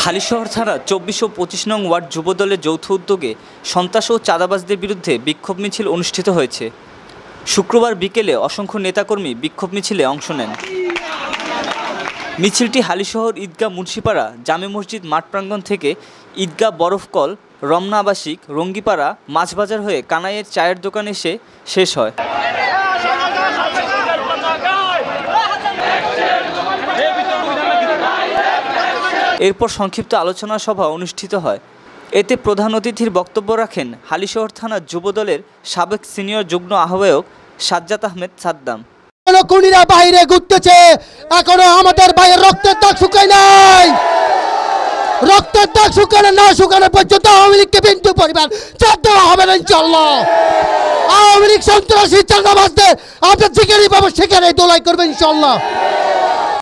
হালিশহর থানা ২৪ ও ২৫ নং ওয়ার্ড যুবদলের যৌথ উদ্যোগে সন্ত্রাস ও চাঁদাবাজদের বিরুদ্ধে বিক্ষোভ মিছিল অনুষ্ঠিত হয়েছে। শুক্রবার বিকেলে অসংখ্য নেতাকর্মী বিক্ষোভ মিছিলে অংশ নেন। মিছিলটি হালিশহর ঈদগাহ মুন্সিপাড়া জামে মসজিদ মাঠ প্রাঙ্গণ থেকে ঈদগাহ বরফকল রমনা আবাসিক রঙ্গিপাড়া মাছবাজার হয়ে কানাইয়ের চায়ের দোকানে এসে শেষ হয়। এরপর সংক্ষিপ্ত আলোচনা সভা অনুষ্ঠিত হয়। এতে প্রধান অতিথির বক্তব্য রাখেন হালিশহর থানা যুবদলের সাবেক সিনিয়র যুগ্ম আহ্বায়ক সাজ্জাদ আহমেদ সাদ্দাম। খুনিরা বাইরে ঘুরতেছে, এখনো আমাদের বাইরে রক্তের দাগ শুকায় নাই। রক্তের দাগ শুকানো না শুকানো পর্যন্ত আওয়ামী লীগকে বিন্দু পরিমাণ ছাড় দেওয়া হবে না ইনশাআল্লাহ। আওয়ামী লীগ সন্ত্রাসী চাঁদাবাজদের আপনার যেখানে পাবো সেখানে দোলাই করবেন ইনশাআল্লাহ।